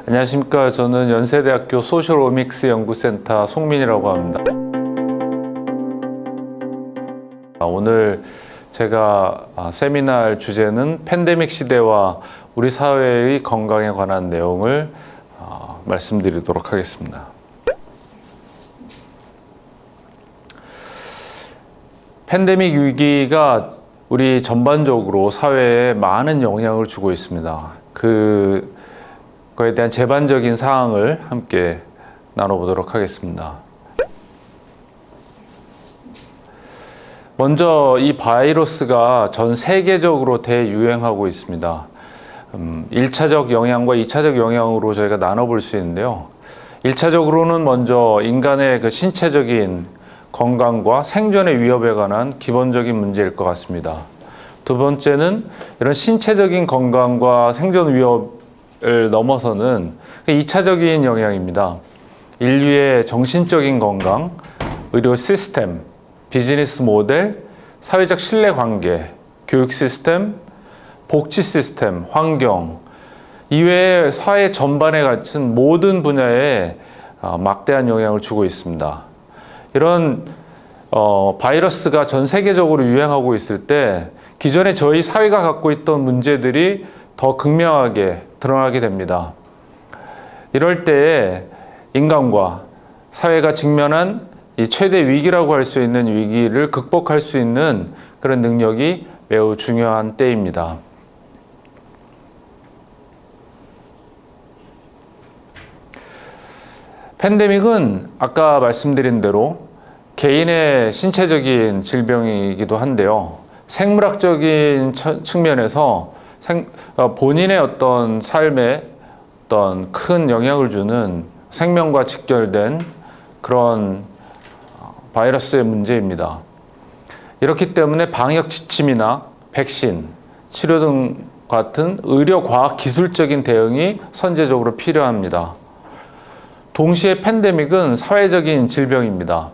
안녕하십니까. 저는 연세대학교 소셜오믹스 연구센터 송민이라고 합니다. 오늘 제가 세미나 주제는 팬데믹 시대와 우리 사회의 건강에 관한 내용을 말씀드리도록 하겠습니다. 팬데믹 위기가 우리 전반적으로 사회에 많은 영향을 주고 있습니다. 그거에 대한 제반적인 사항을 함께 나눠보도록 하겠습니다. 먼저 이 바이러스가 전 세계적으로 대유행하고 있습니다. 1차적 영향과 2차적 영향으로 저희가 나눠볼 수 있는데요. 1차적으로는 먼저 인간의 신체적인 건강과 생존의 위협에 관한 기본적인 문제일 것 같습니다. 두 번째는 이런 신체적인 건강과 생존 위협을 넘어서는 2차적인 영향입니다. 인류의 정신적인 건강, 의료 시스템, 비즈니스 모델, 사회적 신뢰관계, 교육 시스템, 복지 시스템, 환경, 이외에 사회 전반에 갖춘 모든 분야에 막대한 영향을 주고 있습니다. 이런 바이러스가 전 세계적으로 유행하고 있을 때 기존에 저희 사회가 갖고 있던 문제들이 더 극명하게 드러나게 됩니다. 이럴 때에 인간과 사회가 직면한 이 최대 위기라고 할 수 있는 위기를 극복할 수 있는 그런 능력이 매우 중요한 때입니다. 팬데믹은 아까 말씀드린 대로 개인의 신체적인 질병이기도 한데요. 생물학적인 측면에서 본인의 어떤 삶에 어떤 큰 영향을 주는 생명과 직결된 그런 바이러스의 문제입니다. 이렇기 때문에 방역 지침이나 백신, 치료 등 같은 의료 과학 기술적인 대응이 선제적으로 필요합니다. 동시에 팬데믹은 사회적인 질병입니다.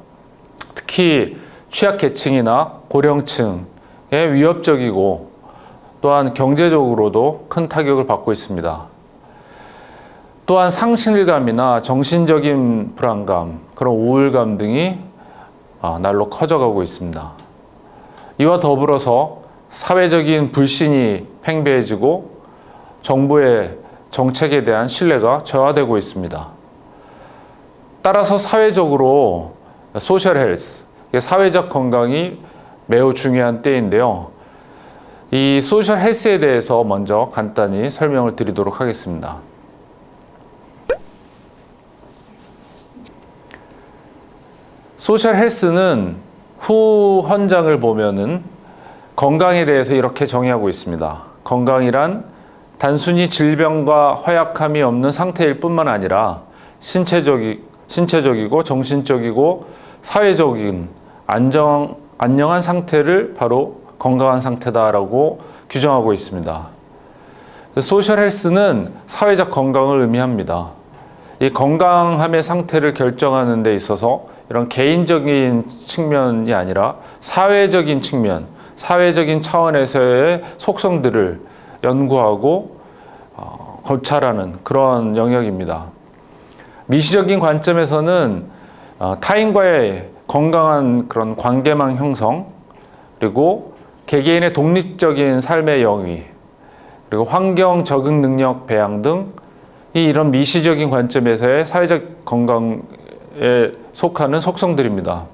특히 취약계층이나 고령층에 위협적이고 또한 경제적으로도 큰 타격을 받고 있습니다. 또한 상실감이나 정신적인 불안감, 그런 우울감 등이 날로 커져가고 있습니다. 이와 더불어서 사회적인 불신이 팽배해지고 정부의 정책에 대한 신뢰가 저하되고 있습니다. 따라서 사회적으로 소셜 헬스, 사회적 건강이 매우 중요한 때인데요. 이 소셜 헬스에 대해서 먼저 간단히 설명을 드리도록 하겠습니다. 소셜 헬스는 후 헌장을 보면은 건강에 대해서 이렇게 정의하고 있습니다. 건강이란 단순히 질병과 허약함이 없는 상태일 뿐만 아니라 신체적이고 정신적이고 사회적인 안녕한 상태를 바로 건강한 상태다라고 규정하고 있습니다. 소셜 헬스는 사회적 건강을 의미합니다. 이 건강함의 상태를 결정하는 데 있어서 이런 개인적인 측면이 아니라 사회적인 측면, 사회적인 차원에서의 속성들을 연구하고 관찰하는 그런 영역입니다. 미시적인 관점에서는 타인과의 건강한 그런 관계망 형성, 그리고 개개인의 독립적인 삶의 영위, 그리고 환경 적응 능력 배양 등 이런 미시적인 관점에서의 사회적 건강에 속하는 속성들입니다.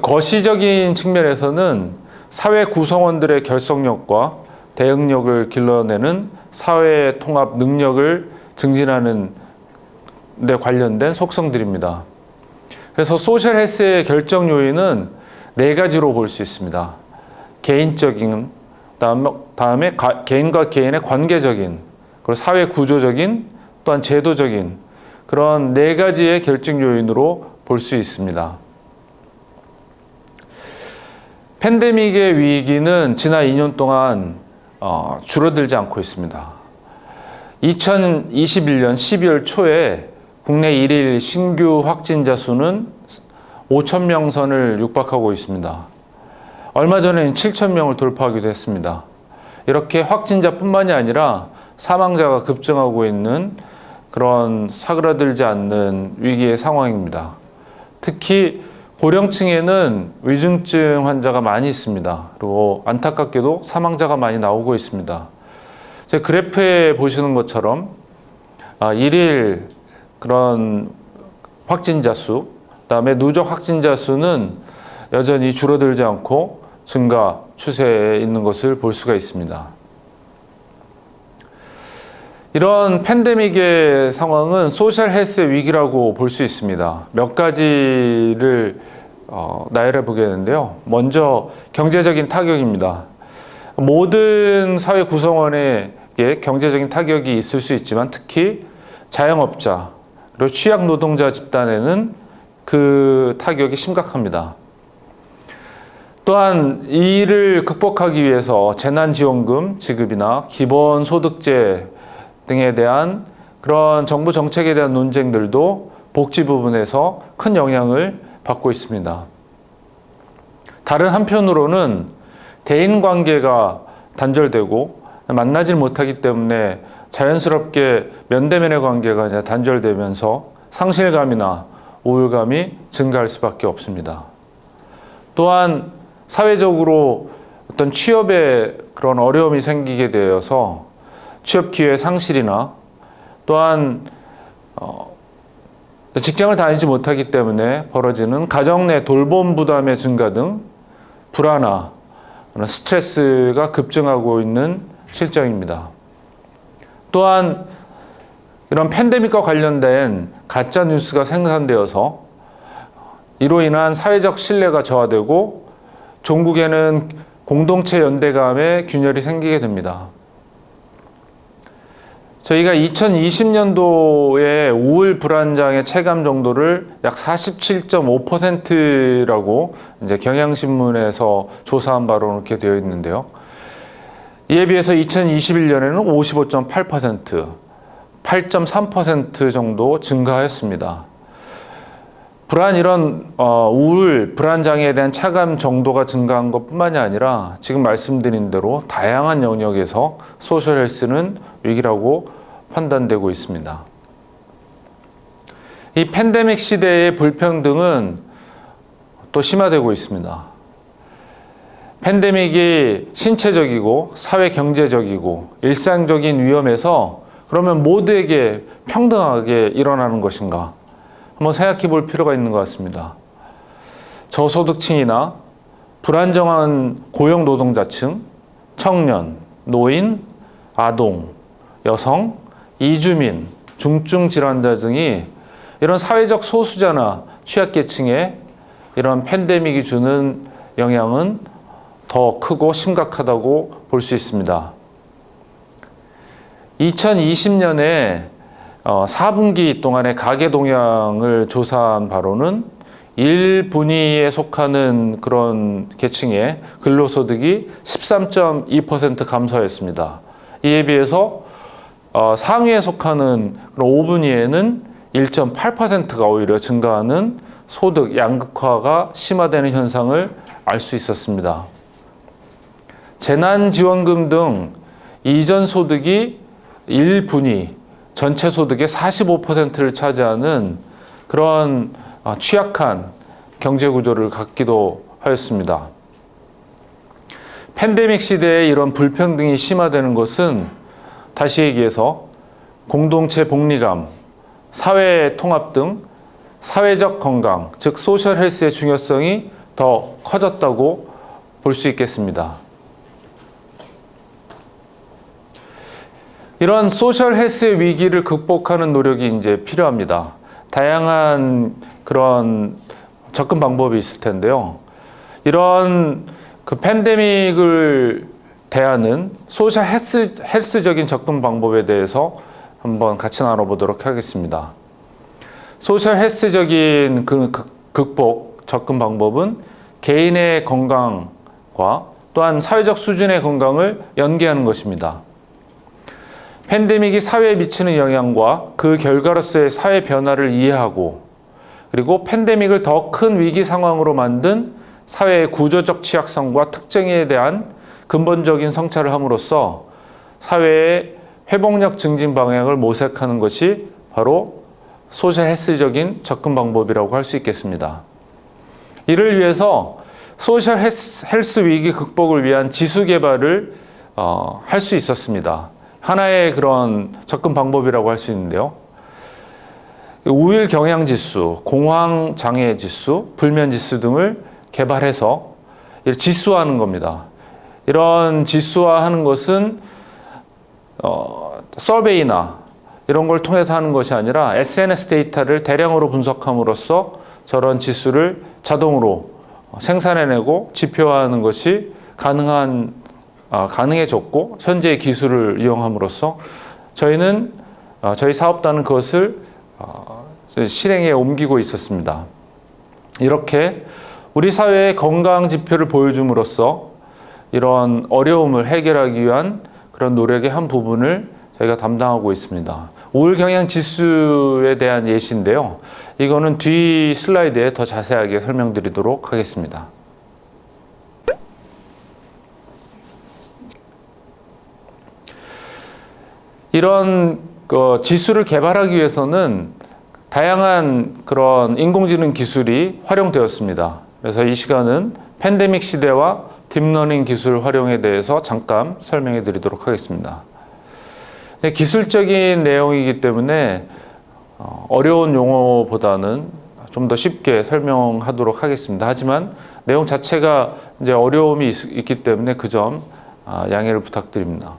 거시적인 측면에서는 사회 구성원들의 결속력과 대응력을 길러내는 사회 통합 능력을 증진하는 데 관련된 속성들입니다. 그래서 소셜 헬스의 결정 요인은 4가지로 볼 수 있습니다. 개인적인, 다음에 개인과 개인의 관계적인, 그리고 사회 구조적인, 또한 제도적인 그런 4가지의 결정 요인으로 볼 수 있습니다. 팬데믹의 위기는 지난 2년 동안 줄어들지 않고 있습니다. 2021년 12월 초에 국내 1일 신규 확진자 수는 5,000명 선을 육박하고 있습니다. 얼마 전에는 7,000명을 돌파하기도 했습니다. 이렇게 확진자뿐만이 아니라 사망자가 급증하고 있는 그런 사그라들지 않는 위기의 상황입니다. 특히 고령층에는 위중증 환자가 많이 있습니다. 그리고 안타깝게도 사망자가 많이 나오고 있습니다. 제 그래프에 보시는 것처럼 일일 그런 확진자 수, 그다음에 누적 확진자 수는 여전히 줄어들지 않고 증가 추세에 있는 것을 볼 수가 있습니다. 이런 팬데믹의 상황은 소셜 헬스의 위기라고 볼 수 있습니다. 몇 가지를 나열해 보겠는데요. 먼저 경제적인 타격입니다. 모든 사회 구성원에게 경제적인 타격이 있을 수 있지만 특히 자영업자 그리고 취약 노동자 집단에는 그 타격이 심각합니다. 또한 이를 극복하기 위해서 재난지원금 지급이나 기본소득제 등에 대한 그런 정부 정책에 대한 논쟁들도 복지 부분에서 큰 영향을 받고 있습니다. 다른 한편으로는 대인관계가 단절되고 만나질 못하기 때문에 자연스럽게 면대면의 관계가 이제 단절되면서 상실감이나 우울감이 증가할 수밖에 없습니다. 또한 사회적으로 어떤 취업에 그런 어려움이 생기게 되어서 취업 기회 상실이나 또한 직장을 다니지 못하기 때문에 벌어지는 가정 내 돌봄 부담의 증가 등 불안화, 스트레스가 급증하고 있는 실정입니다. 또한 이런 팬데믹과 관련된 가짜 뉴스가 생산되어서 이로 인한 사회적 신뢰가 저하되고 종국에는 공동체 연대감의 균열이 생기게 됩니다. 저희가 2020년도에 우울 불안장애 체감 정도를 약 47.5%라고 이제 경향신문에서 조사한 바로 이렇게 되어 있는데요. 이에 비해서 2021년에는 55.8%, 8.3% 정도 증가했습니다. 이런 우울, 불안장애에 대한 차감 정도가 증가한 것뿐만이 아니라 지금 말씀드린 대로 다양한 영역에서 소셜 헬스는 위기라고 판단되고 있습니다. 이 팬데믹 시대의 불평등은 또 심화되고 있습니다. 팬데믹이 신체적이고 사회 경제적이고 일상적인 위험에서 그러면 모두에게 평등하게 일어나는 것인가? 한번 생각해 볼 필요가 있는 것 같습니다. 저소득층이나 불안정한 고용노동자층, 청년, 노인, 아동, 여성, 이주민, 중증 질환자 등이 이런 사회적 소수자나 취약계층에 이런 팬데믹이 주는 영향은 더 크고 심각하다고 볼 수 있습니다. 2020년에 4분기 동안의 가계 동향을 조사한 바로는 1분위에 속하는 그런 계층의 근로소득이 13.2% 감소했습니다. 이에 비해서 상위에 속하는 5분위에는 1.8%가 오히려 증가하는 소득 양극화가 심화되는 현상을 알 수 있었습니다. 재난지원금 등 이전 소득이 1분위 전체 소득의 45%를 차지하는 그런 취약한 경제 구조를 갖기도 하였습니다. 팬데믹 시대에 이런 불평등이 심화되는 것은 다시 얘기해서 공동체 복리감, 사회 통합 등 사회적 건강, 즉 소셜 헬스의 중요성이 더 커졌다고 볼 수 있겠습니다. 이런 소셜 헬스의 위기를 극복하는 노력이 이제 필요합니다. 다양한 그런 접근 방법이 있을 텐데요. 이런 그 팬데믹을 대하는 소셜 헬스적인 접근 방법에 대해서 한번 같이 나눠보도록 하겠습니다. 소셜 헬스적인 극복 접근 방법은 개인의 건강과 또한 사회적 수준의 건강을 연계하는 것입니다. 팬데믹이 사회에 미치는 영향과 그 결과로서의 사회 변화를 이해하고 그리고 팬데믹을 더 큰 위기 상황으로 만든 사회의 구조적 취약성과 특징에 대한 근본적인 성찰을 함으로써 사회의 회복력 증진 방향을 모색하는 것이 바로 소셜 헬스적인 접근 방법이라고 할 수 있겠습니다. 이를 위해서 소셜 헬스 위기 극복을 위한 지수 개발을 할 수 있었습니다. 하나의 그런 접근 방법이라고 할 수 있는데요. 우일 경향 지수, 공황 장애 지수, 불면 지수 등을 개발해서 지수화하는 겁니다. 이런 지수화하는 것은 서베이나 이런 걸 통해서 하는 것이 아니라 SNS 데이터를 대량으로 분석함으로써 저런 지수를 자동으로 생산해내고 지표화하는 것이 가능해졌고, 현재의 기술을 이용함으로써 저희는 저희 사업단은 그것을 실행에 옮기고 있었습니다. 이렇게 우리 사회의 건강 지표를 보여줌으로써 이런 어려움을 해결하기 위한 그런 노력의 한 부분을 저희가 담당하고 있습니다. 우울 경향 지수에 대한 예시인데요. 이거는 뒤 슬라이드에 더 자세하게 설명드리도록 하겠습니다. 이런 지수를 개발하기 위해서는 다양한 그런 인공지능 기술이 활용되었습니다. 그래서 이 시간은 팬데믹 시대와 딥러닝 기술 활용에 대해서 잠깐 설명해 드리도록 하겠습니다. 기술적인 내용이기 때문에 어려운 용어보다는 좀 더 쉽게 설명하도록 하겠습니다. 하지만 내용 자체가 이제 어려움이 있기 때문에 그 점 양해를 부탁드립니다.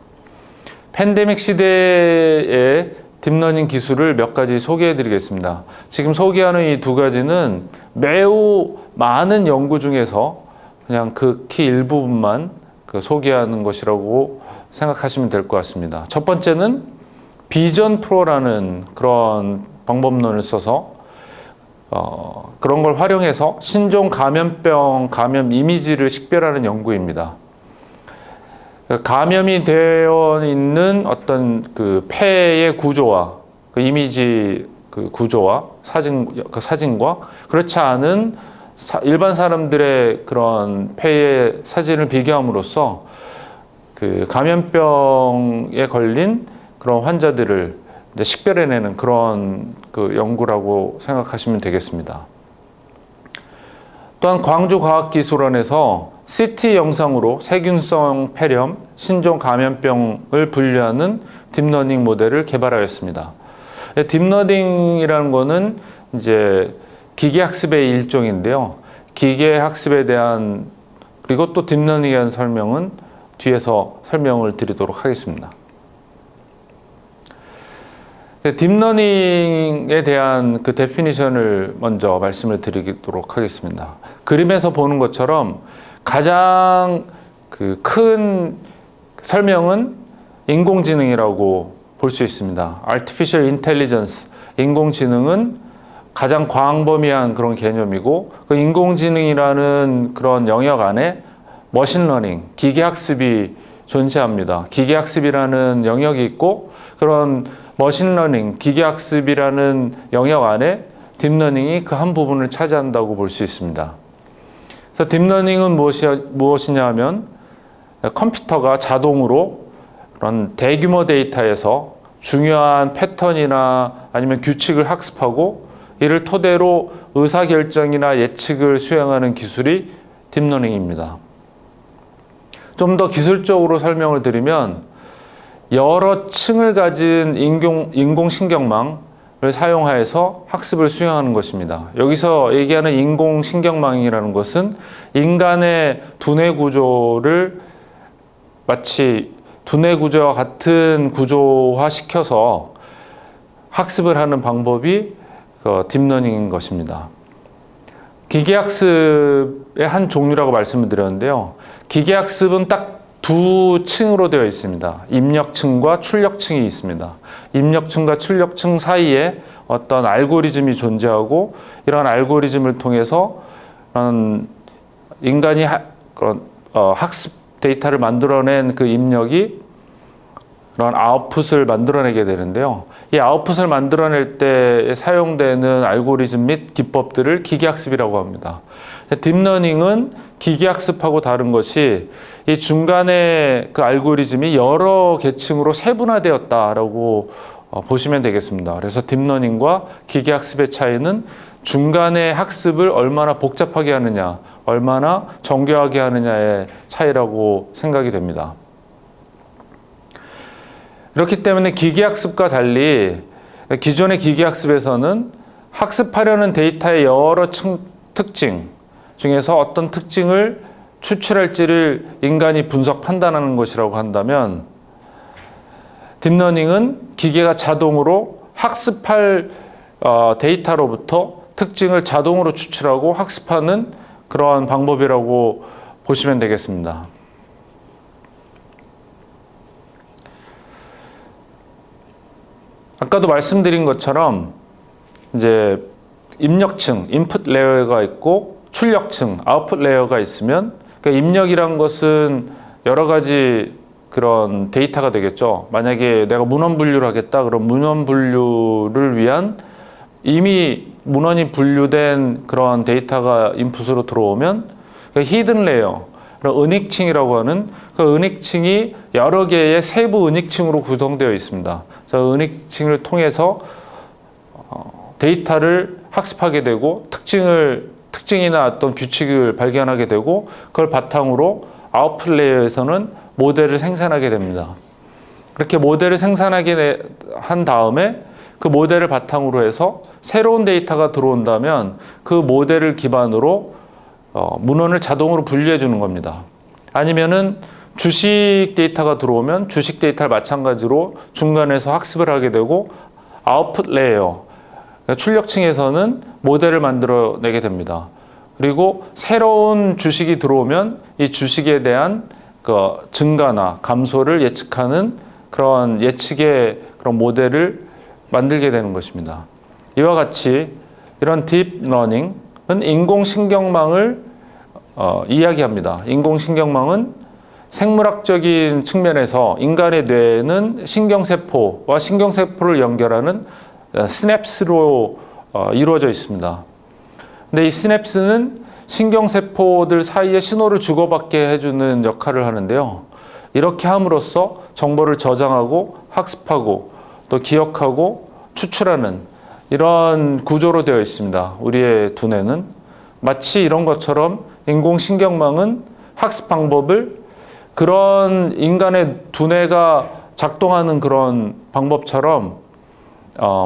팬데믹 시대의 딥러닝 기술을 몇 가지 소개해 드리겠습니다. 지금 소개하는 이 두 가지는 매우 많은 연구 중에서 그냥 극히 일부분만 소개하는 것이라고 생각하시면 될 것 같습니다. 첫 번째는 비전 프로라는 그런 방법론을 써서 그런 걸 활용해서 신종 감염병 감염 이미지를 식별하는 연구입니다. 감염이 되어 있는 어떤 그 폐의 구조와 그 이미지 그 구조와 사진과 그렇지 않은 일반 사람들의 그런 폐의 사진을 비교함으로써 그 감염병에 걸린 그런 환자들을 이제 식별해내는 그런 그 연구라고 생각하시면 되겠습니다. 또한 광주과학기술원에서 CT 영상으로 세균성 폐렴, 신종 감염병을 분류하는 딥러닝 모델을 개발하였습니다. 딥러닝이라는 거는 이제 기계학습의 일종인데요. 기계학습에 대한 그리고 또 딥러닝에 대한 설명은 뒤에서 설명을 드리도록 하겠습니다. 딥러닝에 대한 그 데피니션을 먼저 말씀을 드리도록 하겠습니다. 그림에서 보는 것처럼 가장 그 큰 설명은 인공지능이라고 볼 수 있습니다. Artificial Intelligence, 인공지능은 가장 광범위한 그런 개념이고, 그 인공지능이라는 그런 영역 안에 머신러닝, 기계학습이 존재합니다. 기계학습이라는 영역이 있고, 그런 머신러닝, 기계학습이라는 영역 안에 딥러닝이 그 한 부분을 차지한다고 볼 수 있습니다. 그래서 딥러닝은 무엇이냐 하면 컴퓨터가 자동으로 그런 대규모 데이터에서 중요한 패턴이나 아니면 규칙을 학습하고 이를 토대로 의사결정이나 예측을 수행하는 기술이 딥러닝입니다. 좀 더 기술적으로 설명을 드리면 여러 층을 가진 인공신경망을 사용하여서 학습을 수행하는 것입니다. 여기서 얘기하는 인공신경망이라는 것은 인간의 두뇌 구조를 마치 두뇌 구조와 같은 구조화 시켜서 학습을 하는 방법이 딥러닝인 것입니다. 기계학습의 한 종류라고 말씀을 드렸는데요. 기계학습은 딱 두 층으로 되어 있습니다. 입력층과 출력층이 있습니다. 입력층과 출력층 사이에 어떤 알고리즘이 존재하고 이런 알고리즘을 통해서 인간이 학습 데이터를 만들어낸 그 입력이 그런 아웃풋을 만들어내게 되는데요. 이 아웃풋을 만들어낼 때 사용되는 알고리즘 및 기법들을 기계학습이라고 합니다. 딥러닝은 기계학습하고 다른 것이 이 중간에 그 알고리즘이 여러 계층으로 세분화되었다라고 보시면 되겠습니다. 그래서 딥러닝과 기계학습의 차이는 중간에 학습을 얼마나 복잡하게 하느냐, 얼마나 정교하게 하느냐의 차이라고 생각이 됩니다. 그렇기 때문에 기계학습과 달리 기존의 기계학습에서는 학습하려는 데이터의 여러 특징 중에서 어떤 특징을 추출할지를 인간이 분석 판단하는 것이라고 한다면, 딥러닝은 기계가 자동으로 학습할 데이터로부터 특징을 자동으로 추출하고 학습하는 그러한 방법이라고 보시면 되겠습니다. 아까도 말씀드린 것처럼 이제 입력층, 인풋 레이어가 있고 출력층, 아웃풋 레이어가 있으면, 그러니까 입력이란 것은 여러 가지 그런 데이터가 되겠죠. 만약에 내가 문헌 분류를 하겠다, 그럼 문헌 분류를 위한 이미 문헌이 분류된 그런 데이터가 인풋으로 들어오면 히든 레이어, 은익층이라고 하는 그 은익층이 여러 개의 세부 은익층으로 구성되어 있습니다. 저 은익층을 통해서 데이터를 학습하게 되고 특징이나 어떤 규칙을 발견하게 되고, 그걸 바탕으로 아웃풋 레이어에서는 모델을 생산하게 됩니다. 그렇게 모델을 생산하게 한 다음에 그 모델을 바탕으로 해서 새로운 데이터가 들어온다면 그 모델을 기반으로 문헌을 자동으로 분류해 주는 겁니다. 아니면은 주식 데이터가 들어오면 주식 데이터를 마찬가지로 중간에서 학습을 하게 되고, 아웃풋 레이어, 출력층에서는 모델을 만들어내게 됩니다. 그리고 새로운 주식이 들어오면 이 주식에 대한 그 증가나 감소를 예측하는 그런 예측의 그런 모델을 만들게 되는 것입니다. 이와 같이 이런 딥러닝은 인공신경망을 이야기합니다. 인공신경망은 생물학적인 측면에서 인간의 뇌는 신경세포와 신경세포를 연결하는 시냅스로 이루어져 있습니다. 근데 이 시냅스는 신경세포들 사이에 신호를 주고받게 해주는 역할을 하는데요. 이렇게 함으로써 정보를 저장하고 학습하고 또 기억하고 추출하는 이런 구조로 되어 있습니다. 우리의 두뇌는 마치 이런 것처럼 인공신경망은 학습 방법을 그런 인간의 두뇌가 작동하는 그런 방법처럼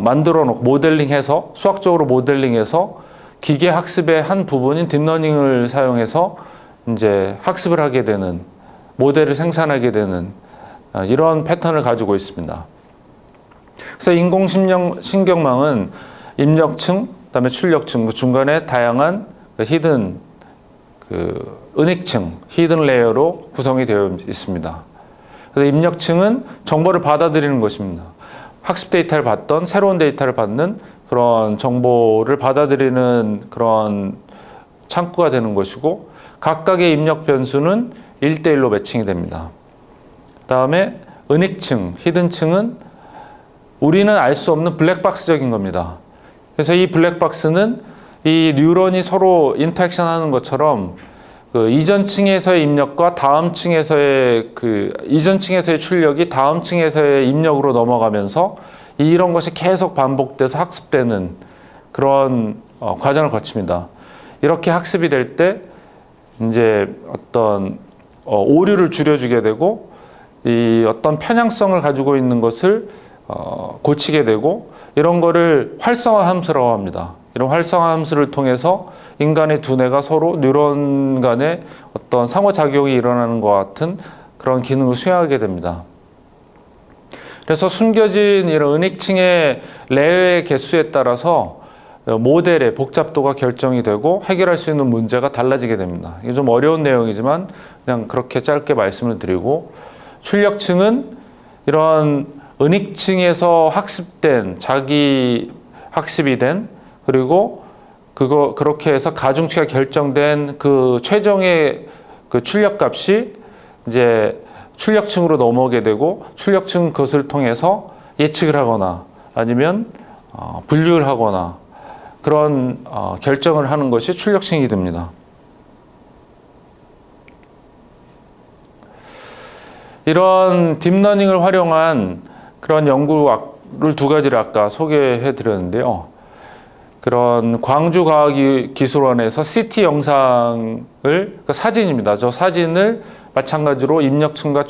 만들어 놓고 모델링해서, 수학적으로 모델링해서 기계 학습의 한 부분인 딥러닝을 사용해서 이제 학습을 하게 되는, 모델을 생산하게 되는 이런 패턴을 가지고 있습니다. 그래서 인공신경망은 입력층, 그다음에 출력층, 그 중간에 다양한 히든 은익층, 히든 레이어로 구성이 되어 있습니다. 그래서 입력층은 정보를 받아들이는 것입니다. 학습 데이터를 받던 새로운 데이터를 받는 그런 정보를 받아들이는 그런 창구가 되는 것이고, 각각의 입력 변수는 1대1로 매칭이 됩니다. 그 다음에 은익층, 히든층은 우리는 알 수 없는 블랙박스적인 겁니다. 그래서 이 블랙박스는 이 뉴런이 서로 인터랙션 하는 것처럼 그 이전 층에서의 입력과 다음 층에서의 이전 층에서의 출력이 다음 층에서의 입력으로 넘어가면서 이런 것이 계속 반복돼서 학습되는 그런 과정을 거칩니다. 이렇게 학습이 될 때 이제 어떤 오류를 줄여주게 되고, 이 어떤 편향성을 가지고 있는 것을 고치게 되고, 이런 거를 활성화 함수라고 합니다. 이런 활성화 함수를 통해서 인간의 두뇌가 서로 뉴런 간의 어떤 상호작용이 일어나는 것 같은 그런 기능을 수행하게 됩니다. 그래서 숨겨진 이런 은익층의 레이어의 개수에 따라서 모델의 복잡도가 결정이 되고 해결할 수 있는 문제가 달라지게 됩니다. 이게 좀 어려운 내용이지만 그냥 그렇게 짧게 말씀을 드리고, 출력층은 이런 은익층에서 학습된, 자기 학습이 된, 그리고 그렇게 해서 가중치가 결정된 그 최종의 그 출력값이 이제 출력층으로 넘어오게 되고, 출력층 그것을 통해서 예측을 하거나 아니면 분류를 하거나 그런 결정을 하는 것이 출력층이 됩니다. 이런 딥러닝을 활용한 그런 두 가지를 아까 소개해 드렸는데요. 그런 광주과학기술원에서 CT 영상을, 그러니까 사진입니다. 저 사진을 마찬가지로 입력층과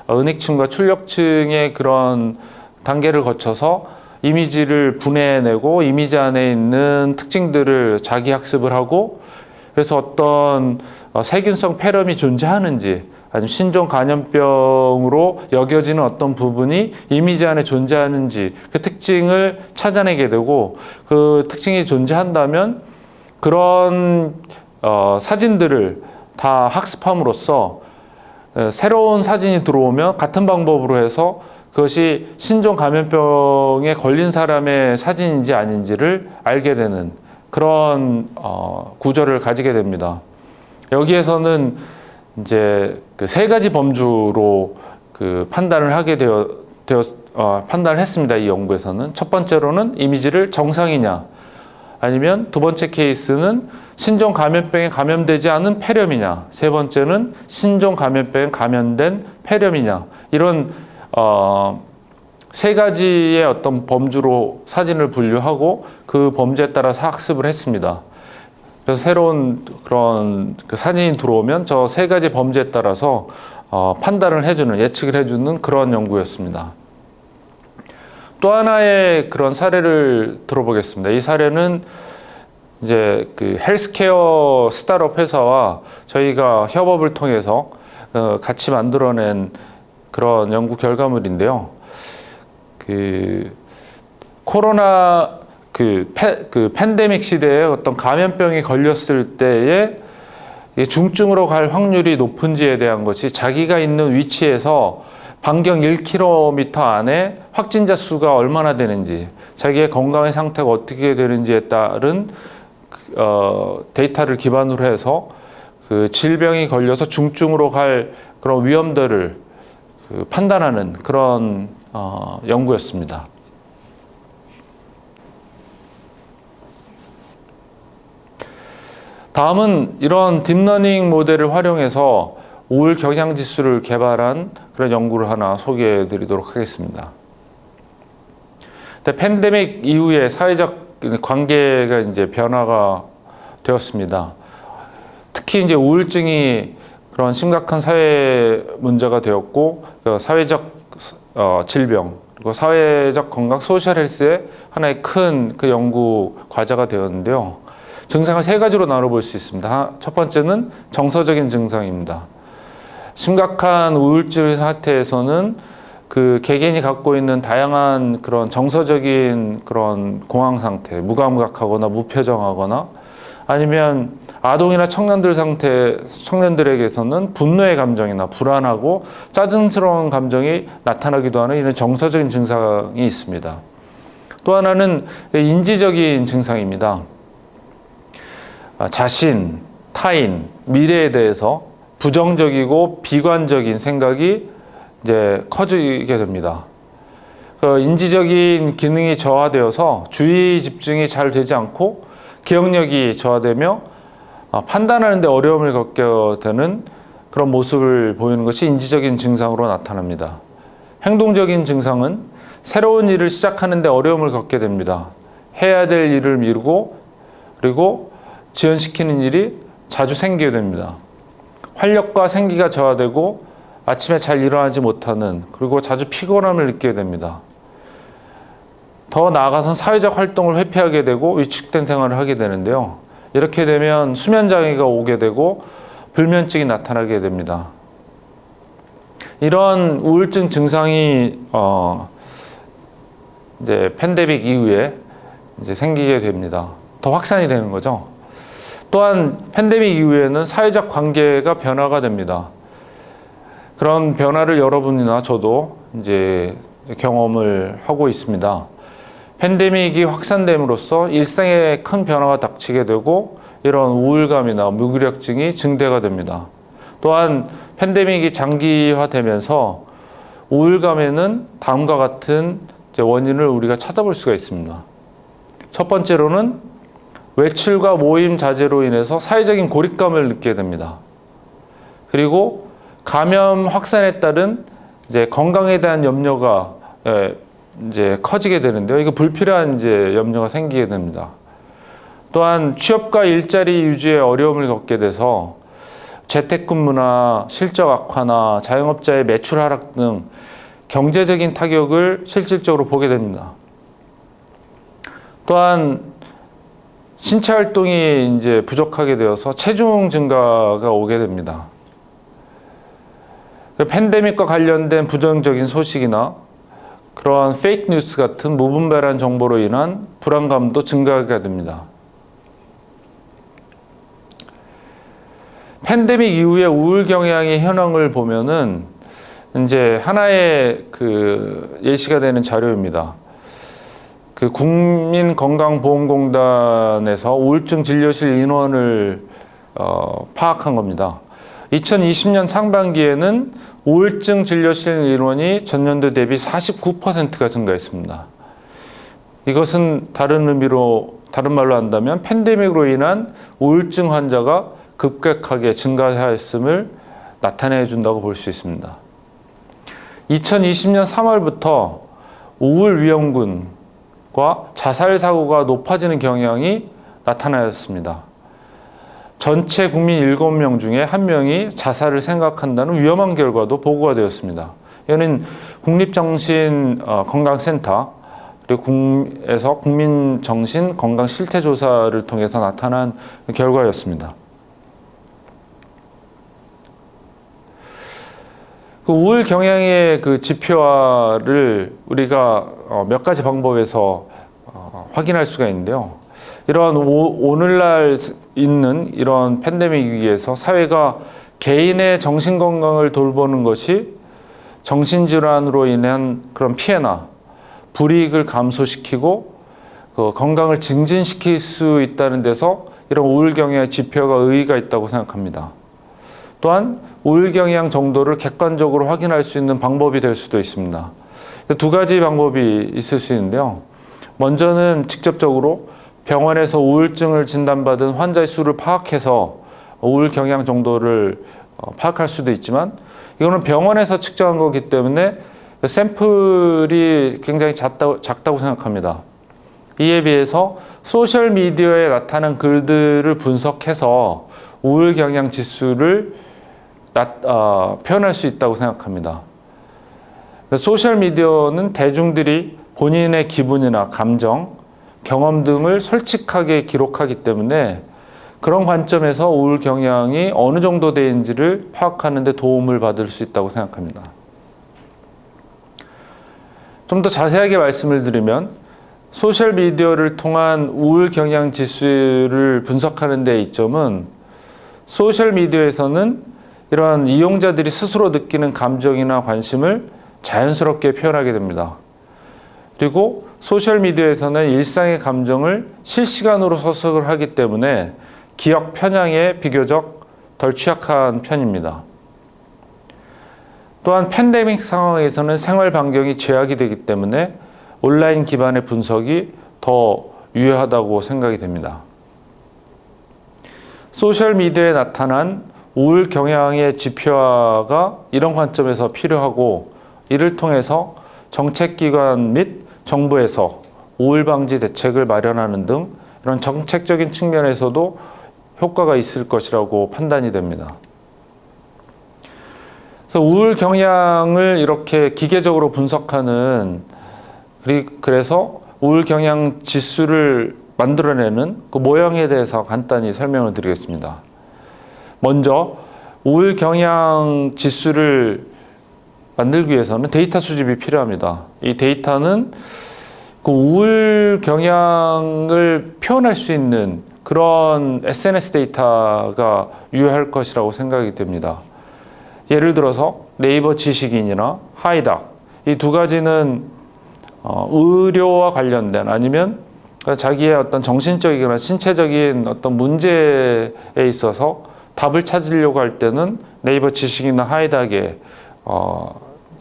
은익층과 출력층의 그런 단계를 거쳐서 이미지를 분해해내고 이미지 안에 있는 특징들을 자기 학습을 하고, 그래서 어떤 세균성 폐렴이 존재하는지 아니면 신종 감염병으로 여겨지는 어떤 부분이 이미지 안에 존재하는지 그 특징을 찾아내게 되고, 그 특징이 존재한다면 그런 사진들을 다 학습함으로써 새로운 사진이 들어오면 같은 방법으로 해서 그것이 신종 감염병에 걸린 사람의 사진인지 아닌지를 알게 되는 그런 구조를 가지게 됩니다. 여기에서는 이제 그 세 가지 범주로 그 판단을 하게 판단을 했습니다. 이 연구에서는 첫 번째로는 이미지를 정상이냐, 아니면 두 번째 케이스는 신종 감염병에 감염되지 않은 폐렴이냐, 세 번째는 신종 감염병에 감염된 폐렴이냐, 이런 세 가지의 어떤 범주로 사진을 분류하고 그 범주에 따라서 학습을 했습니다. 그래서 새로운 그런 그 사진이 들어오면 저 세 가지 범주에 따라서 판단을 해주는, 예측을 해주는 그런 연구였습니다. 또 하나의 그런 사례를 들어보겠습니다. 이 사례는 이제 그 헬스케어 스타트업 회사와 저희가 협업을 통해서 같이 만들어낸 그런 연구 결과물인데요. 그 코로나 그 팬데믹 시대에 어떤 감염병이 걸렸을 때에 중증으로 갈 확률이 높은지에 대한 것이 자기가 있는 위치에서 반경 1km 안에 확진자 수가 얼마나 되는지, 자기의 건강의 상태가 어떻게 되는지에 따른 데이터를 기반으로 해서 그 질병이 걸려서 중증으로 갈 그런 위험들을 판단하는 그런 연구였습니다. 다음은 이런 딥러닝 모델을 활용해서 우울 경향 지수를 개발한 그런 연구를 하나 소개해 드리도록 하겠습니다. 팬데믹 이후에 사회적 관계가 이제 변화가 되었습니다. 특히 이제 우울증이 그런 심각한 사회 문제가 되었고, 사회적 질병, 그리고 사회적 건강, 소셜 헬스의 하나의 큰 그 연구 과제가 되었는데요. 증상을 세 가지로 나눠볼 수 있습니다. 첫 번째는 정서적인 증상입니다. 심각한 우울증 상태에서는 그 개개인이 갖고 있는 다양한 그런 정서적인 그런 공황 상태, 무감각하거나 무표정하거나, 아니면 아동이나 청년들에게서는 분노의 감정이나 불안하고 짜증스러운 감정이 나타나기도 하는 이런 정서적인 증상이 있습니다. 또 하나는 인지적인 증상입니다. 자신, 타인, 미래에 대해서 부정적이고 비관적인 생각이 이제 커지게 됩니다. 그 인지적인 기능이 저하되어서 주의 집중이 잘 되지 않고 기억력이 저하되며 판단하는 데 어려움을 겪게 되는 그런 모습을 보이는 것이 인지적인 증상으로 나타납니다. 행동적인 증상은 새로운 일을 시작하는 데 어려움을 겪게 됩니다. 해야 될 일을 미루고, 그리고 지연시키는 일이 자주 생기게 됩니다. 활력과 생기가 저하되고 아침에 잘 일어나지 못하는, 그리고 자주 피곤함을 느끼게 됩니다. 더 나아가서는 사회적 활동을 회피하게 되고 위축된 생활을 하게 되는데요. 이렇게 되면 수면 장애가 오게 되고 불면증이 나타나게 됩니다. 이런 우울증 증상이 이제 팬데믹 이후에 이제 생기게 됩니다. 더 확산이 되는 거죠. 또한 팬데믹 이후에는 사회적 관계가 변화가 됩니다. 그런 변화를 여러분이나 저도 이제 경험을 하고 있습니다. 팬데믹이 확산됨으로써 일상에 큰 변화가 닥치게 되고 이런 우울감이나 무기력증이 증대가 됩니다. 또한 팬데믹이 장기화되면서 우울감에는 다음과 같은 원인을 우리가 찾아볼 수가 있습니다. 첫 번째로는 외출과 모임 자제로 인해서 사회적인 고립감을 느끼게 됩니다. 그리고 감염 확산에 따른 이제 건강에 대한 염려가 이제 커지게 되는데요. 이거 불필요한 이제 염려가 생기게 됩니다. 또한 취업과 일자리 유지에 어려움을 겪게 돼서 재택근무나 실적 악화나 자영업자의 매출 하락 등 경제적인 타격을 실질적으로 보게 됩니다. 또한 신체 활동이 이제 부족하게 되어서 체중 증가가 오게 됩니다. 팬데믹과 관련된 부정적인 소식이나 그러한 페이크 뉴스 같은 무분별한 정보로 인한 불안감도 증가하게 됩니다. 팬데믹 이후에 우울 경향의 현황을 보면은 이제 하나의 그 예시가 되는 자료입니다. 그 국민건강보험공단에서 우울증 진료실 인원을 파악한 겁니다. 2020년 상반기에는 우울증 진료실 인원이 전년도 대비 49%가 증가했습니다. 이것은 다른 말로 한다면 팬데믹으로 인한 우울증 환자가 급격하게 증가하였음을 나타내 준다고 볼 수 있습니다. 2020년 3월부터 우울 위험군과 자살 사고가 높아지는 경향이 나타나였습니다. 전체 국민 7명 중에 1명이 자살을 생각한다는 위험한 결과도 보고가 되었습니다. 이는 국립정신건강센터 그리고 에서 국민정신건강실태조사를 통해서 나타난 결과였습니다. 그 우울 경향의 그 지표화를 우리가 몇 가지 방법에서 확인할 수가 있는데요. 이러한 오늘날 있는 이런 팬데믹 위기에서 사회가 개인의 정신 건강을 돌보는 것이 정신질환으로 인한 그런 피해나 불이익을 감소시키고 그 건강을 증진시킬 수 있다는 데서 이런 우울 경향의 지표가 의의가 있다고 생각합니다. 또한 우울 경향 정도를 객관적으로 확인할 수 있는 방법이 될 수도 있습니다. 두 가지 방법이 있을 수 있는데요. 먼저는 직접적으로 병원에서 우울증을 진단받은 환자의 수를 파악해서 우울 경향 정도를 파악할 수도 있지만 이거는 병원에서 측정한 거기 때문에 샘플이 굉장히 작다고 생각합니다. 이에 비해서 소셜미디어에 나타난 글들을 분석해서 우울 경향 지수를 표현할 수 있다고 생각합니다. 소셜미디어는 대중들이 본인의 기분이나 감정, 경험 등을 솔직하게 기록하기 때문에 그런 관점에서 우울 경향이 어느 정도 되는지를 파악하는 데 도움을 받을 수 있다고 생각합니다. 좀 더 자세하게 말씀을 드리면 소셜미디어를 통한 우울 경향 지수를 분석하는 데 이점은 소셜미디어에서는 이러한 이용자들이 스스로 느끼는 감정이나 관심을 자연스럽게 표현하게 됩니다. 그리고 소셜미디어에서는 일상의 감정을 실시간으로 서술을 하기 때문에 기억 편향에 비교적 덜 취약한 편입니다. 또한 팬데믹 상황에서는 생활 반경이 제약이 되기 때문에 온라인 기반의 분석이 더 유효하다고 생각이 됩니다. 소셜미디어에 나타난 우울 경향의 지표화가 이런 관점에서 필요하고 이를 통해서 정책기관 및 정부에서 우울 방지 대책을 마련하는 등 이런 정책적인 측면에서도 효과가 있을 것이라고 판단이 됩니다. 그래서 우울 경향을 이렇게 기계적으로 분석하는 그래서 우울 경향 지수를 만들어내는 그 모형에 대해서 간단히 설명을 드리겠습니다. 먼저 우울 경향 지수를 만들기 위해서는 데이터 수집이 필요합니다. 이 데이터는 그 우울 경향을 표현할 수 있는 그런 SNS 데이터가 유효할 것이라고 생각이 됩니다. 예를 들어서 네이버 지식인이나 하이닥 이 두 가지는 의료와 관련된 아니면 자기의 어떤 정신적이거나 신체적인 어떤 문제에 있어서 답을 찾으려고 할 때는 네이버 지식이나 하이닥에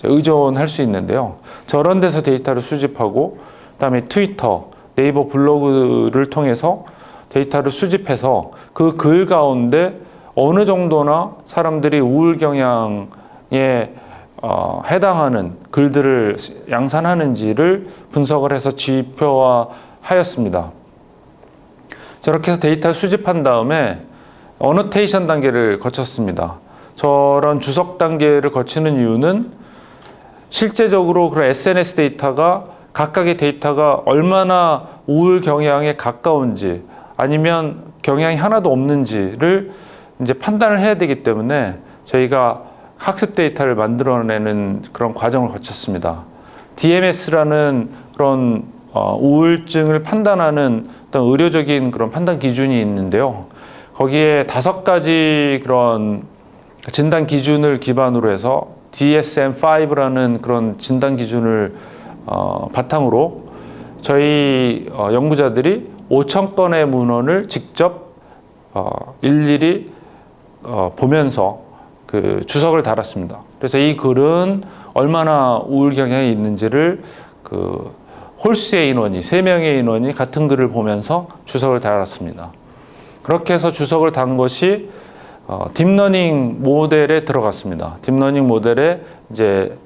의존할 수 있는데요. 저런 데서 데이터를 수집하고 그다음에 트위터, 네이버 블로그를 통해서 데이터를 수집해서 그 글 가운데 어느 정도나 사람들이 우울 경향에 해당하는 글들을 양산하는지를 분석을 해서 지표화하였습니다. 저렇게 해서 데이터를 수집한 다음에 어노테이션 단계를 거쳤습니다. 저런 주석 단계를 거치는 이유는 실제적으로 그런 SNS 데이터가 각각의 데이터가 얼마나 우울 경향에 가까운지 아니면 경향이 하나도 없는지를 이제 판단을 해야 되기 때문에 저희가 학습 데이터를 만들어내는 그런 과정을 거쳤습니다. DMS라는 그런 우울증을 판단하는 어떤 의료적인 그런 판단 기준이 있는데요. 거기에 5가지 그런 진단 기준을 기반으로 해서 DSM-5라는 그런 진단 기준을 바탕으로 저희 연구자들이 5,000건의 문헌을 직접 일일이 보면서 그 주석을 달았습니다. 그래서 이 글은 얼마나 우울 경향이 있는지를 그 홀수의 인원이 3명의 인원이 같은 글을 보면서 주석을 달았습니다. 그렇게 해서 주석을 단 것이 딥러닝 모델에 들어갔습니다. 딥러닝 모델에 이제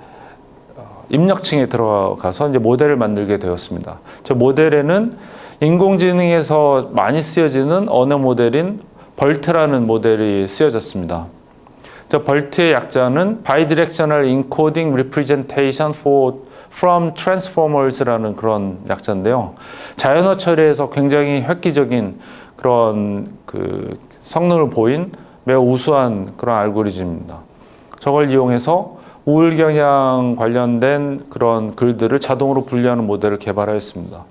입력층에 들어가서 이제 모델을 만들게 되었습니다. 저 모델에는 인공지능에서 많이 쓰여지는 언어 모델인 벌트라는 모델이 쓰여졌습니다. 저 벌트의 약자는 Bidirectional Encoding Representation from Transformers라는 그런 약자인데요. 자연어 처리에서 굉장히 획기적인 그런 그 성능을 보인 매우 우수한 그런 알고리즘입니다. 저걸 이용해서 우울 경향 관련된 그런 글들을 자동으로 분류하는 모델을 개발하였습니다.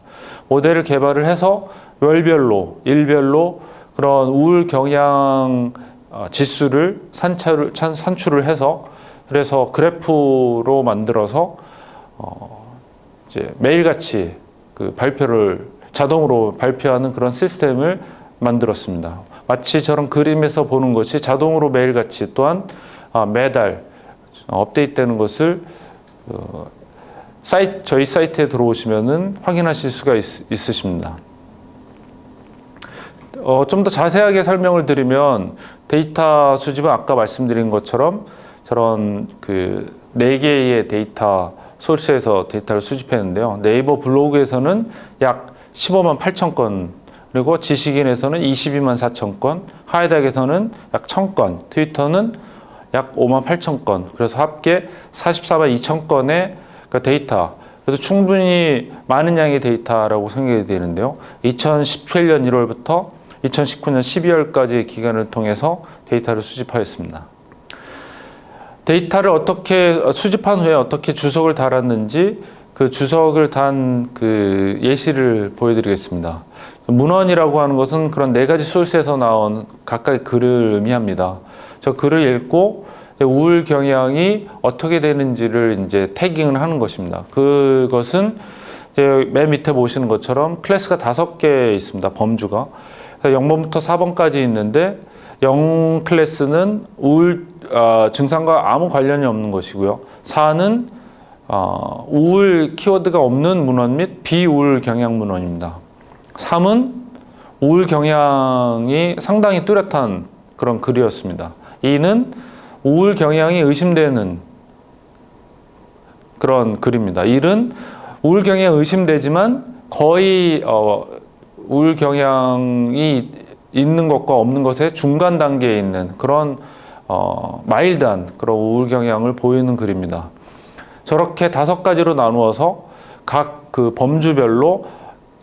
모델을 개발을 해서 월별로, 일별로 그런 우울 경향 지수를 산출을 해서 그래서 그래프로 만들어서 이제 매일같이 그 발표를 자동으로 발표하는 그런 시스템을 만들었습니다. 마치 저런 그림에서 보는 것이 자동으로 매일같이 또한 매달 업데이트되는 것을 저희 사이트에 들어오시면은 확인하실 수가 있으십니다. 좀 더 자세하게 설명을 드리면 데이터 수집은 아까 말씀드린 것처럼 저런 그 4개의 데이터 소스에서 데이터를 수집했는데요. 네이버 블로그에서는 약 15만 8천 건, 그리고 지식인에서는 22만 4천 건, 하이닥에서는 약 1,000건, 트위터는 약 5만 8천 건, 그래서 합계 44만 2천 건의 그 데이터, 그래서 충분히 많은 양의 데이터라고 생각이 되는데요. 2017년 1월부터 2019년 12월까지의 기간을 통해서 데이터를 수집하였습니다. 데이터를 어떻게 수집한 후에 어떻게 주석을 달았는지 그 주석을 단 그 예시를 보여드리겠습니다. 문헌이라고 하는 것은 그런 4가지 소스에서 나온 각각의 글을 의미합니다. 저 글을 읽고 우울 경향이 어떻게 되는지를 이제 태깅을 하는 것입니다. 그것은 이제 맨 밑에 보시는 것처럼 클래스가 5개 있습니다. 범주가 0번부터 4번까지 있는데 0 클래스는 우울 증상과 아무 관련이 없는 것이고요. 4는 우울 키워드가 없는 문헌 및 비우울 경향 문헌입니다. 3은 우울 경향이 상당히 뚜렷한 그런 글이었습니다. 2는 우울 경향이 의심되는 그런 글입니다. 1은 우울 경향이 의심되지만 거의 우울 경향이 있는 것과 없는 것의 중간 단계에 있는 그런 마일드한 그런 우울 경향을 보이는 글입니다. 저렇게 5가지로 나누어서 각 그 범주별로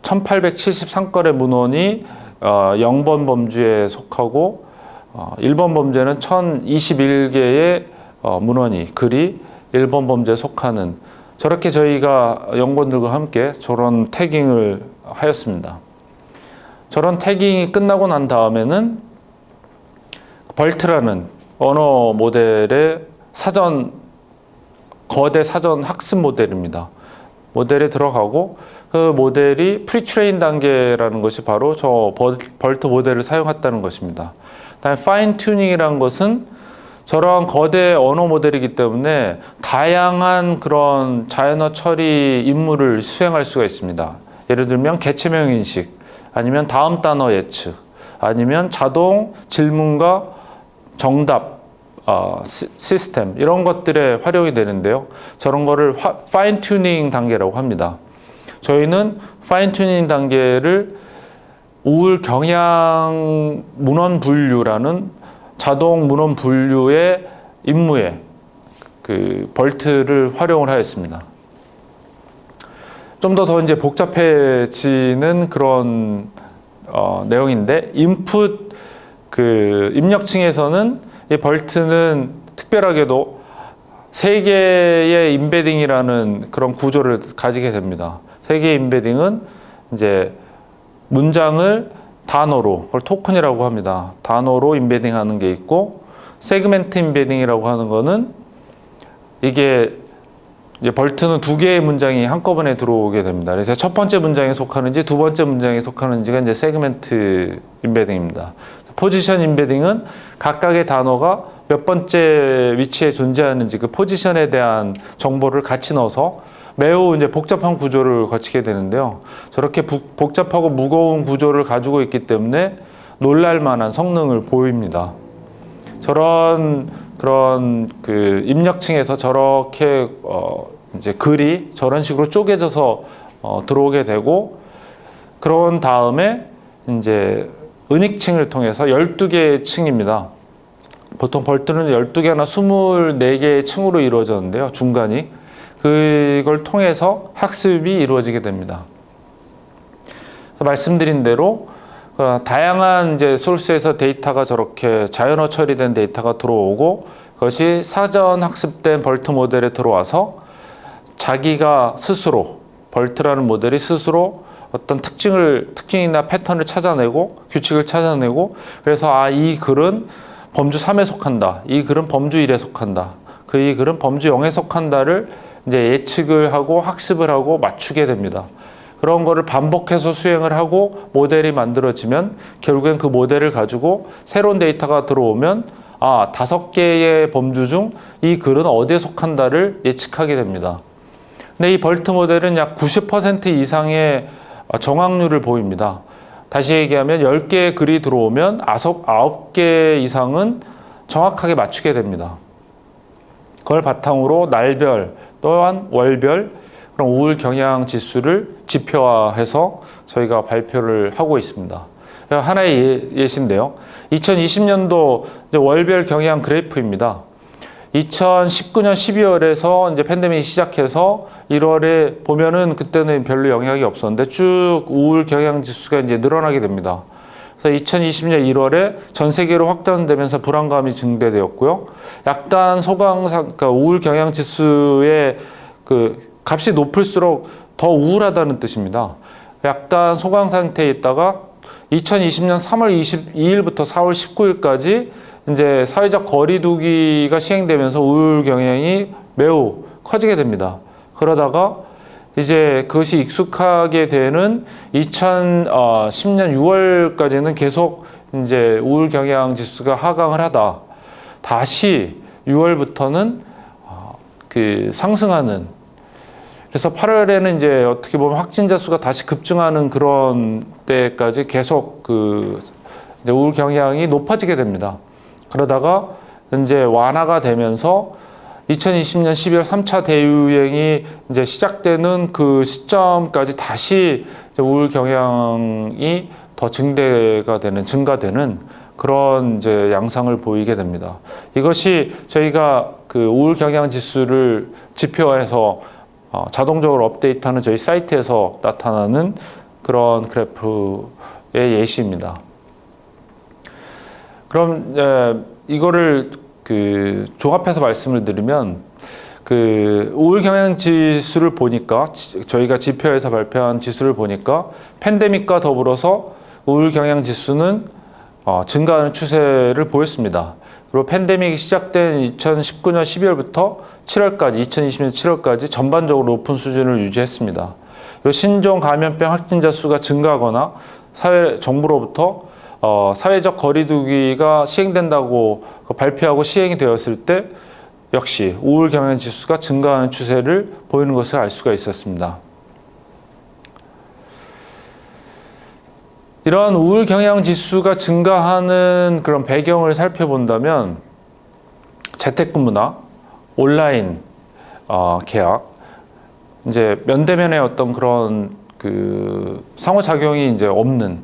1873건의 문헌이 0번 범주에 속하고 1번 범주에는 1021개의 문헌이 글이 1번 범주에 속하는 저렇게 저희가 연구원들과 함께 저런 태깅을 하였습니다. 저런 태깅이 끝나고 난 다음에는 벌트라는 언어 모델의 거대 사전 학습 모델입니다. 모델에 들어가고 그 모델이 프리트레인 단계라는 것이 바로 저 벌트 모델을 사용했다는 것입니다. 다음에 파인 튜닝이라는 것은 저러한 거대 언어 모델이기 때문에 다양한 그런 자연어 처리 임무를 수행할 수가 있습니다. 예를 들면 개체명 인식, 아니면 다음 단어 예측, 아니면 자동 질문과 정답 시스템 이런 것들에 활용이 되는데요. 저런 거를 파인 튜닝 단계라고 합니다. 저희는 파인 튜닝 단계를 우울 경향 문헌 분류라는 자동 문헌 분류의 임무에 그 벌트를 활용을 하였습니다. 좀 더 이제 복잡해지는 그런 내용인데 인풋 그 입력층에서는 이 벌트는 특별하게도 3개의 임베딩이라는 그런 구조를 가지게 됩니다. 3개의 임베딩은 이제 문장을 단어로, 그걸 토큰이라고 합니다. 단어로 임베딩 하는 게 있고, 세그멘트 임베딩이라고 하는 거는 이게 이제 벌트는 2개의 문장이 한꺼번에 들어오게 됩니다. 그래서 첫 번째 문장에 속하는지 두 번째 문장에 속하는지가 이제 세그멘트 임베딩입니다. 포지션 임베딩은 각각의 단어가 몇 번째 위치에 존재하는지 그 포지션에 대한 정보를 같이 넣어서 매우 이제 복잡한 구조를 거치게 되는데요. 저렇게 복잡하고 무거운 구조를 가지고 있기 때문에 놀랄 만한 성능을 보입니다. 그런 그 입력층에서 저렇게 이제 글이 저런 식으로 쪼개져서 들어오게 되고, 그런 다음에 이제 은익층을 통해서 12개의 층입니다. 보통 벌트는 12개나 24개의 층으로 이루어졌는데요. 중간이. 그걸 통해서 학습이 이루어지게 됩니다. 그래서 말씀드린 대로 다양한 이제 소스에서 데이터가 저렇게 자연어 처리된 데이터가 들어오고, 그것이 사전 학습된 벌트 모델에 들어와서 자기가 스스로, 벌트라는 모델이 스스로 어떤 특징이나 패턴을 찾아내고 규칙을 찾아내고, 그래서 이 글은 범주 3에 속한다, 이 글은 범주 1에 속한다, 이 글은 범주 0에 속한다를 이제 예측을 하고 학습을 하고 맞추게 됩니다. 그런 거를 반복해서 수행을 하고 모델이 만들어지면 결국엔 그 모델을 가지고 새로운 데이터가 들어오면 5개의 범주 중 이 글은 어디에 속한다를 예측하게 됩니다. 근데 이 벌트 모델은 약 90% 이상의 정확률을 보입니다. 다시 얘기하면 10개의 글이 들어오면 9개 이상은 정확하게 맞추게 됩니다. 그걸 바탕으로 날별 또한 월별 그런 우울 경향 지수를 지표화해서 저희가 발표를 하고 있습니다. 하나의 예시인데요. 2020년도 월별 경향 그래프입니다. 2019년 12월에서 이제 팬데믹이 시작해서 1월에 보면은 그때는 별로 영향이 없었는데 쭉 우울 경향 지수가 이제 늘어나게 됩니다. 그래서 2020년 1월에 전 세계로 확산되면서 불안감이 증대되었고요. 약간 그러니까 우울 경향 지수의 그 값이 높을수록 더 우울하다는 뜻입니다. 약간 소강 상태에 있다가 2020년 3월 22일부터 4월 19일까지 이제 사회적 거리두기가 시행되면서 우울 경향이 매우 커지게 됩니다. 그러다가 이제 그것이 익숙하게 되는 2010년 6월까지는 계속 이제 우울 경향 지수가 하강을 하다 다시 6월부터는 그 상승하는, 그래서 8월에는 이제 어떻게 보면 확진자 수가 다시 급증하는 그런 때까지 계속 그 이제 우울 경향이 높아지게 됩니다. 그러다가 이제 완화가 되면서 2020년 12월 3차 대유행이 이제 시작되는 그 시점까지 다시 이제 우울 경향이 더 증가되는 그런 이제 양상을 보이게 됩니다. 이것이 저희가 그 우울 경향 지수를 지표화해서 자동적으로 업데이트하는 저희 사이트에서 나타나는 그런 그래프의 예시입니다. 그럼 이거를 그 종합해서 말씀을 드리면 그 우울 경향 지수를 보니까 저희가 지표에서 발표한 지수를 보니까 팬데믹과 더불어서 우울 경향 지수는 증가하는 추세를 보였습니다. 그리고 팬데믹이 시작된 2019년 12월부터 7월까지 2020년 7월까지 전반적으로 높은 수준을 유지했습니다. 그리고 신종 감염병 확진자 수가 증가하거나 정부로부터 사회적 거리두기가 시행된다고 발표하고 시행이 되었을 때 역시 우울 경향 지수가 증가하는 추세를 보이는 것을 알 수가 있었습니다. 이러한 우울 경향 지수가 증가하는 그런 배경을 살펴본다면 재택근무나 온라인 계약, 이제 면대면의 어떤 그런 그 상호작용이 이제 없는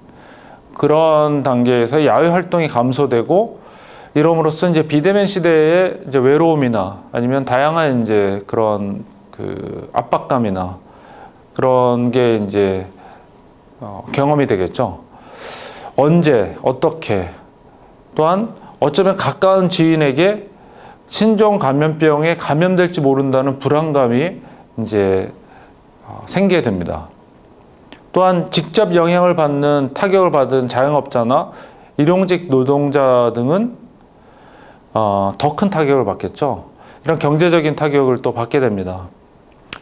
그런 단계에서 야외 활동이 감소되고, 이럼으로써 이제 비대면 시대의 이제 외로움이나 아니면 다양한 이제 그런 그 압박감이나 그런 게 이제 경험이 되겠죠. 언제 어떻게, 또한 어쩌면 가까운 지인에게 신종 감염병에 감염될지 모른다는 불안감이 이제 생기게 됩니다. 또한 직접 영향을 받는 타격을 받은 자영업자나 일용직 노동자 등은 더 큰 타격을 받겠죠. 이런 경제적인 타격을 또 받게 됩니다.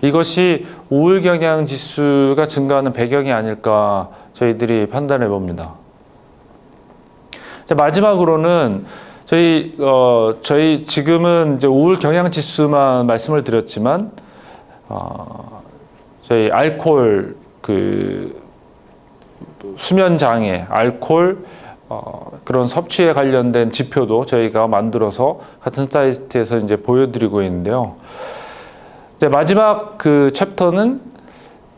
이것이 우울 경향 지수가 증가하는 배경이 아닐까 저희들이 판단해 봅니다. 자, 마지막으로는 저희 지금은 이제 우울 경향 지수만 말씀을 드렸지만, 저희 알코올 수면 장애, 알코올 그런 섭취에 관련된 지표도 저희가 만들어서 같은 사이트에서 이제 보여드리고 있는데요. 이제 마지막 그 챕터는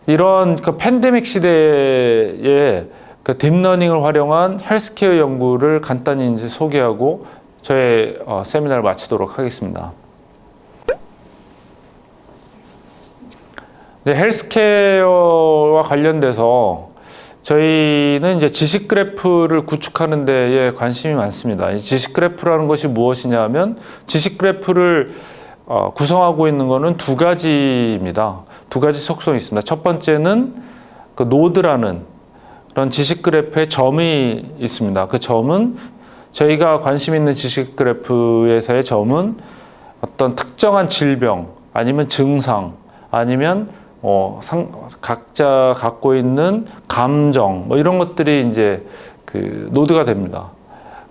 이런 그 팬데믹 시대에 그 딥러닝을 활용한 헬스케어 연구를 간단히 이제 소개하고 저의 세미나를 마치도록 하겠습니다. 네, 헬스케어와 관련돼서 저희는 이제 지식 그래프를 구축하는 데에 관심이 많습니다. 이 지식 그래프라는 것이 무엇이냐 하면, 지식 그래프를 구성하고 있는 것은 두 가지입니다. 두 가지 속성이 있습니다. 첫 번째는 그 노드라는 그런 지식 그래프의 점이 있습니다. 그 점은, 저희가 관심 있는 지식 그래프에서의 점은 어떤 특정한 질병 아니면 증상 아니면 각자 갖고 있는 감정 뭐 이런 것들이 이제 그 노드가 됩니다.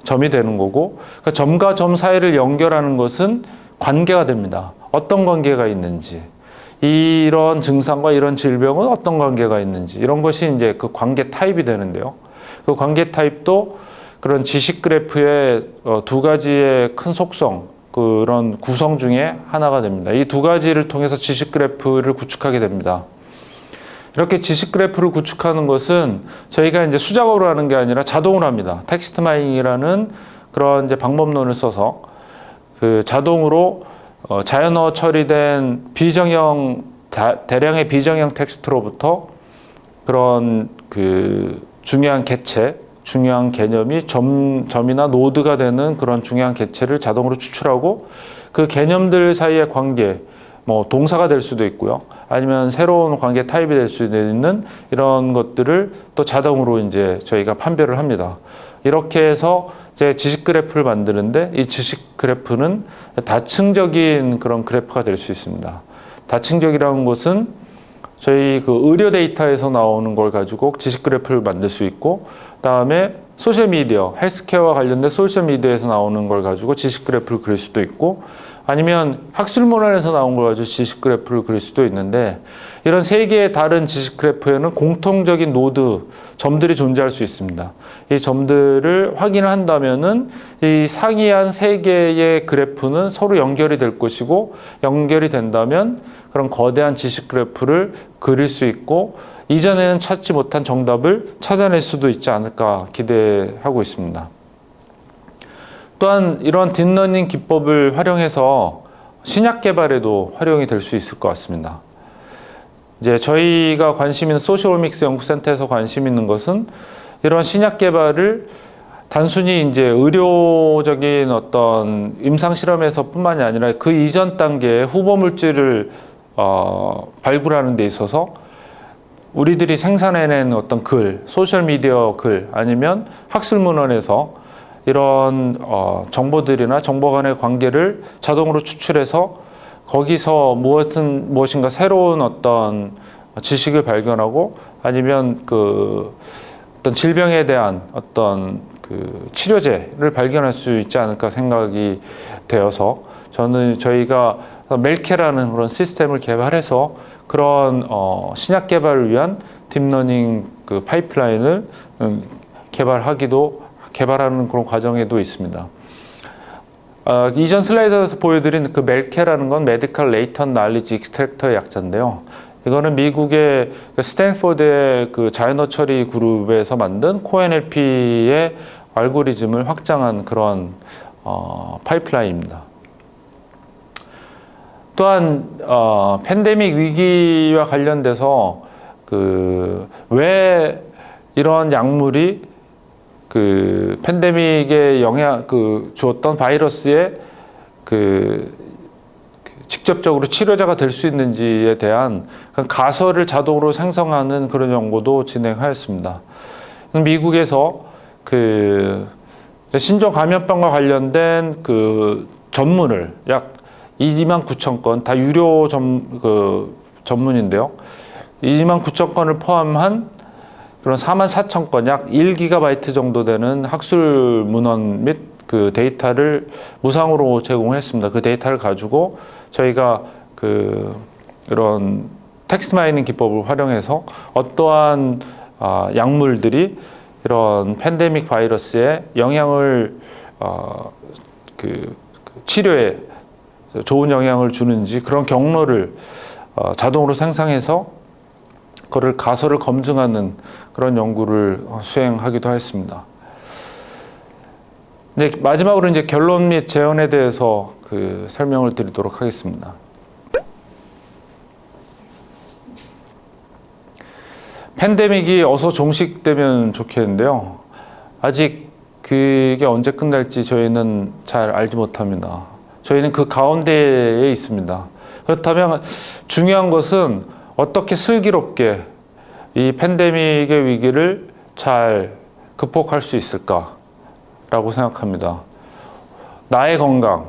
점이 되는 거고, 그러니까 점과 점 사이를 연결하는 것은 관계가 됩니다. 어떤 관계가 있는지, 이런 증상과 이런 질병은 어떤 관계가 있는지, 이런 것이 이제 그 관계 타입이 되는데요. 그 관계 타입도 그런 지식 그래프의 두 가지의 큰 속성, 그런 구성 중에 하나가 됩니다. 이 두 가지를 통해서 지식 그래프를 구축하게 됩니다. 이렇게 지식 그래프를 구축하는 것은 저희가 이제 수작업으로 하는 게 아니라 자동으로 합니다. 텍스트 마이닝이라는 그런 이제 방법론을 써서 그 자동으로 자연어 처리된 대량의 비정형 텍스트로부터 그런 그 중요한 개체, 중요한 개념이 점이나 노드가 되는 그런 중요한 개체를 자동으로 추출하고, 그 개념들 사이의 관계, 뭐 동사가 될 수도 있고요, 아니면 새로운 관계 타입이 될 수도 있는 이런 것들을 또 자동으로 이제 저희가 판별을 합니다. 이렇게 해서 이제 지식 그래프를 만드는데, 이 지식 그래프는 다층적인 그런 그래프가 될 수 있습니다. 다층적이라는 것은 저희 그 의료 데이터에서 나오는 걸 가지고 지식 그래프를 만들 수 있고, 그다음에 소셜 미디어, 헬스케어와 관련된 소셜 미디어에서 나오는 걸 가지고 지식 그래프를 그릴 수도 있고, 아니면 학술문헌에서 나온 걸 가지고 지식 그래프를 그릴 수도 있는데, 이런 세 개의 다른 지식 그래프에는 공통적인 노드, 점들이 존재할 수 있습니다. 이 점들을 확인을 한다면은 이 상이한 세 개의 그래프는 서로 연결이 될 것이고, 연결이 된다면 그런 거대한 지식 그래프를 그릴 수 있고, 이전에는 찾지 못한 정답을 찾아낼 수도 있지 않을까 기대하고 있습니다. 또한 이런 딥러닝 기법을 활용해서 신약 개발에도 활용이 될 수 있을 것 같습니다. 이제 저희가 관심 있는 소셜오믹스 연구센터에서 관심 있는 것은 이런 신약 개발을 단순히 이제 의료적인 어떤 임상 실험에서뿐만이 아니라 그 이전 단계의 후보 물질을 발굴하는 데 있어서 우리들이 생산해낸 어떤 글, 소셜미디어 글, 아니면 학술문헌에서 이런 정보들이나 정보 간의 관계를 자동으로 추출해서 거기서 무엇인가 새로운 어떤 지식을 발견하고, 아니면 어떤 질병에 대한 어떤 치료제를 발견할 수 있지 않을까 생각이 되어서, 저희가 멜케라는 그런 시스템을 개발해서 그런 신약 개발을 위한 딥러닝 파이프라인을 개발하는 그런 과정에도 있습니다. 이전 슬라이드에서 보여드린 그 멜케라는 건 메디컬 레이턴트 날리지 익스트랙터의 약자인데요. 이거는 미국의 스탠포드의 그 자연어 처리 그룹에서 만든 코NLP의 알고리즘을 확장한 그런 파이프라인입니다. 또한 팬데믹 위기와 관련돼서 왜 이런 약물이 팬데믹에 영향 주었던 바이러스에 직접적으로 치료제가 될 수 있는지에 대한 가설을 자동으로 생성하는 그런 연구도 진행하였습니다. 미국에서 신종 감염병과 관련된 전문을 약 29,000건, 다 유료 전문인데요. 29,000건을 포함한 그런 44,000건, 약 1GB 정도 되는 학술 문헌 및 그 데이터를 무상으로 제공했습니다. 그 데이터를 가지고 저희가 이런 텍스트 마이닝 기법을 활용해서 어떠한 약물들이 이런 팬데믹 바이러스에 영향을 치료에 좋은 영향을 주는지 그런 경로를 자동으로 생성해서 그걸 가설을 검증하는 그런 연구를 수행하기도 했습니다. 이제 마지막으로 이제 결론 및 재현에 대해서 설명을 드리도록 하겠습니다. 팬데믹이 어서 종식되면 좋겠는데요. 아직 그게 언제 끝날지 저희는 잘 알지 못합니다. 저희는 그 가운데에 있습니다. 그렇다면 중요한 것은 어떻게 슬기롭게 이 팬데믹의 위기를 잘 극복할 수 있을까라고 생각합니다. 나의 건강,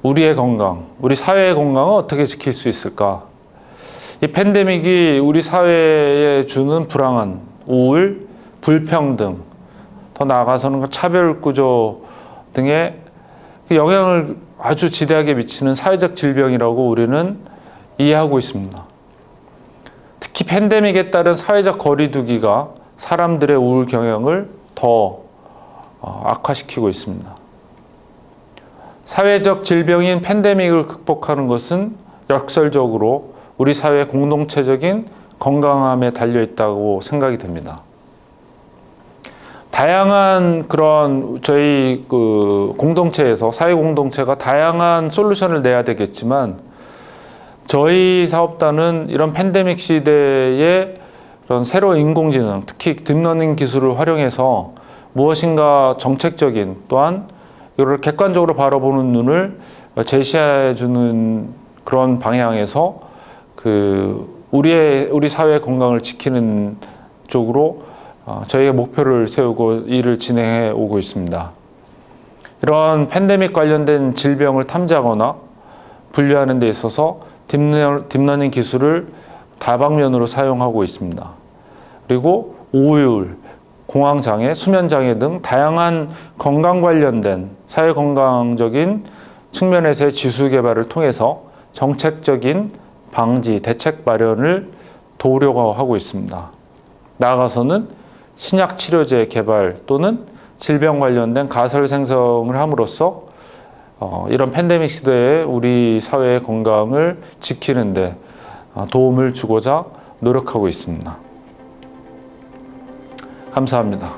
우리의 건강, 우리 사회의 건강을 어떻게 지킬 수 있을까? 이 팬데믹이 우리 사회에 주는 불안한 우울, 불평등, 더 나아가서는 차별구조 등의 영향을 아주 지대하게 미치는 사회적 질병이라고 우리는 이해하고 있습니다. 특히 팬데믹에 따른 사회적 거리두기가 사람들의 우울 경향을 더 악화시키고 있습니다. 사회적 질병인 팬데믹을 극복하는 것은 역설적으로 우리 사회 공동체적인 건강함에 달려있다고 생각이 됩니다. 다양한 그런 저희 공동체에서 사회 공동체가 다양한 솔루션을 내야 되겠지만 저희 사업단은 이런 팬데믹 시대에 그런 새로운 인공지능, 특히 딥러닝 기술을 활용해서 무엇인가 정책적인 또한 이걸 객관적으로 바라보는 눈을 제시해 주는 그런 방향에서 우리 사회 건강을 지키는 쪽으로 저희가 목표를 세우고 일을 진행해 오고 있습니다. 이런 팬데믹 관련된 질병을 탐지하거나 분류하는 데 있어서 딥러닝 기술을 다방면으로 사용하고 있습니다. 그리고 우울, 공황장애, 수면장애 등 다양한 건강 관련된 사회 건강적인 측면에서의 지수 개발을 통해서 정책적인 방지, 대책 마련을 도우려고 하고 있습니다. 나아가서는 신약 치료제 개발 또는 질병 관련된 가설 생성을 함으로써 이런 팬데믹 시대에 우리 사회의 건강을 지키는 데 도움을 주고자 노력하고 있습니다. 감사합니다.